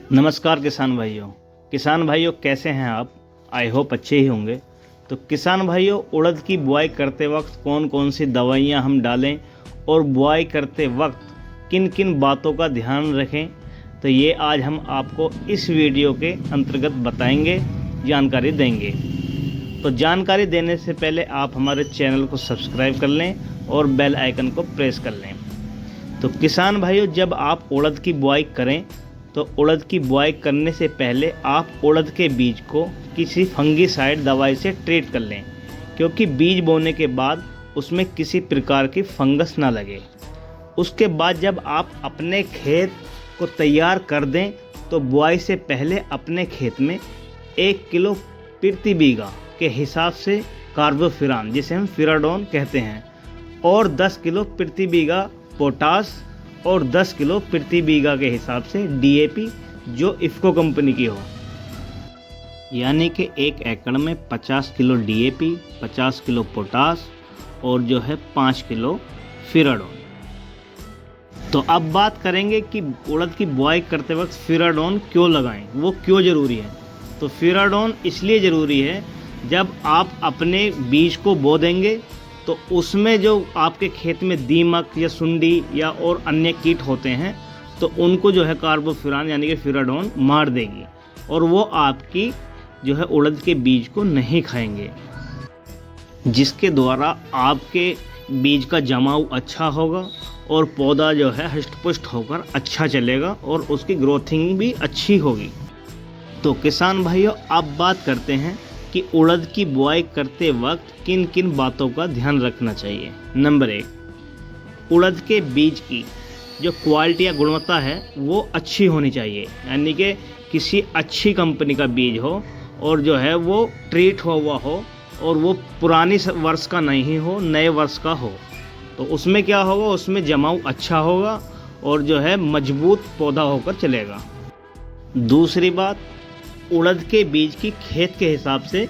नमस्कार किसान भाइयों कैसे हैं आप। आई होप अच्छे ही होंगे। तो किसान भाइयों, उड़द की बुआई करते वक्त कौन कौन सी दवाइयां हम डालें और बुआई करते वक्त किन किन बातों का ध्यान रखें, तो ये आज हम आपको इस वीडियो के अंतर्गत बताएंगे, जानकारी देंगे। तो जानकारी देने से पहले आप हमारे चैनल को सब्सक्राइब कर लें और बेल आइकन को प्रेस कर लें। तो किसान भाइयों, जब आप उड़द की बुआई करें तो उड़द की बुआई करने से पहले आप उड़द के बीज को किसी फंगीसाइड दवाई से ट्रीट कर लें, क्योंकि बीज बोने के बाद उसमें किसी प्रकार की फंगस ना लगे। उसके बाद जब आप अपने खेत को तैयार कर दें तो बुआई से पहले अपने खेत में 1 किलो प्रति बीघा के हिसाब से कार्बोफिरान, जिसे हम फिराडोन कहते हैं, और 10 किलो प्रति बीघा पोटास और 10 किलो प्रति बीघा के हिसाब से डीएपी, जो इफ़को कंपनी की हो। यानी कि 1 एकड़ में 50 किलो डीएपी, 50 किलो पोटास और 5 किलो फिराडोन। तो अब बात करेंगे कि उड़द की बुआई करते वक्त फिराडोन क्यों लगाएं, वो क्यों ज़रूरी है। तो फिराडोन इसलिए ज़रूरी है, जब आप अपने बीज को बो देंगे तो उसमें जो आपके खेत में दीमक या सुंडी या और अन्य कीट होते हैं, तो उनको कार्बोफिरान यानी कि फिराडोन मार देगी और वो आपकी उड़द के बीज को नहीं खाएंगे, जिसके द्वारा आपके बीज का जमाव अच्छा होगा और पौधा हष्ट-पुष्ट होकर अच्छा चलेगा और उसकी ग्रोथिंग भी अच्छी होगी। तो किसान भाइयों, अब बात करते हैं कि उड़द की बुआई करते वक्त किन किन बातों का ध्यान रखना चाहिए। नंबर 1, उड़द के बीज की जो क्वालिटी या गुणवत्ता है वो अच्छी होनी चाहिए, यानी कि किसी अच्छी कंपनी का बीज हो और वो ट्रीट हुआ हो और वो पुरानी वर्ष का नहीं हो, नए वर्ष का हो। तो उसमें क्या होगा, उसमें जमाव अच्छा होगा और मजबूत पौधा होकर चलेगा। दूसरी बात, उड़द के बीज की खेत के हिसाब से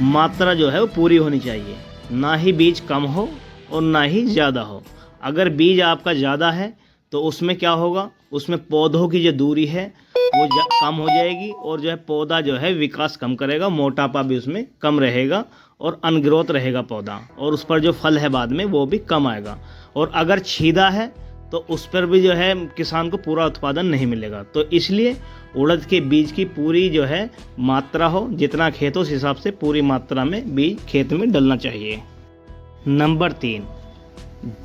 मात्रा वो पूरी होनी चाहिए, ना ही बीज कम हो और ना ही ज़्यादा हो। अगर बीज आपका ज़्यादा है तो उसमें क्या होगा, उसमें पौधों की जो दूरी है वो कम हो जाएगी और पौधा विकास कम करेगा, मोटापा भी उसमें कम रहेगा और अनग्रोथ रहेगा पौधा, और उस पर जो फल है बाद में वो भी कम आएगा। और अगर छीदा है तो उस पर भी किसान को पूरा उत्पादन नहीं मिलेगा। तो इसलिए उड़द के बीज की पूरी मात्रा हो, जितना खेत हो उस हिसाब से पूरी मात्रा में बीज खेत में डलना चाहिए। नंबर 3,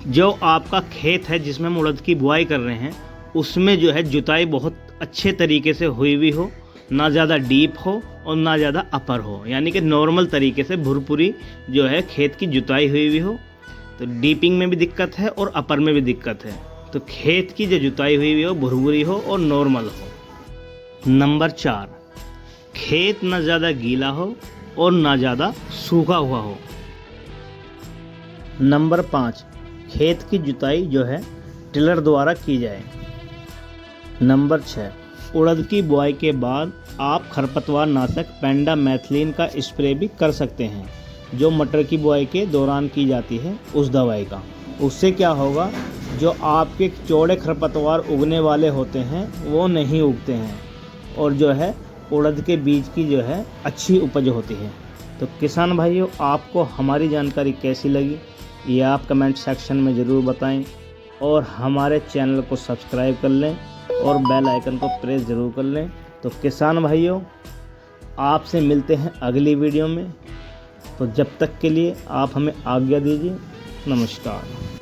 जो आपका खेत है जिसमें हम उड़द की बुआई कर रहे हैं, उसमें जुताई बहुत अच्छे तरीके से हुई हुई हो, ना ज़्यादा डीप हो और ना ज़्यादा अपर हो, यानी कि नॉर्मल तरीके से भुरपुरी खेत की जुताई हुई हुई हो। तो डीपिंग में भी दिक्कत है और अपर में भी दिक्कत है। तो खेत की जो जुताई हुई हुई हो भुरभुरी हो और नॉर्मल हो। नंबर 4, खेत ना ज़्यादा गीला हो और ना ज़्यादा सूखा हुआ हो। नंबर 5, खेत की जुताई टिलर द्वारा की जाए। नंबर 6, उड़द की बुआई के बाद आप खरपतवार नाशक पेंडामेथलिन का स्प्रे भी कर सकते हैं, जो मटर की बुआई के दौरान की जाती है उस दवाई का। उससे क्या होगा, जो आपके चौड़े खरपतवार उगने वाले होते हैं वो नहीं उगते हैं और उड़द के बीज की अच्छी उपज होती है। तो किसान भाइयों, आपको हमारी जानकारी कैसी लगी ये आप कमेंट सेक्शन में ज़रूर बताएं और हमारे चैनल को सब्सक्राइब कर लें और बेल आइकन को प्रेस ज़रूर कर लें। तो किसान भाइयों, आपसे मिलते हैं अगली वीडियो में। तो जब तक के लिए आप हमें आज्ञा दीजिए। नमस्कार।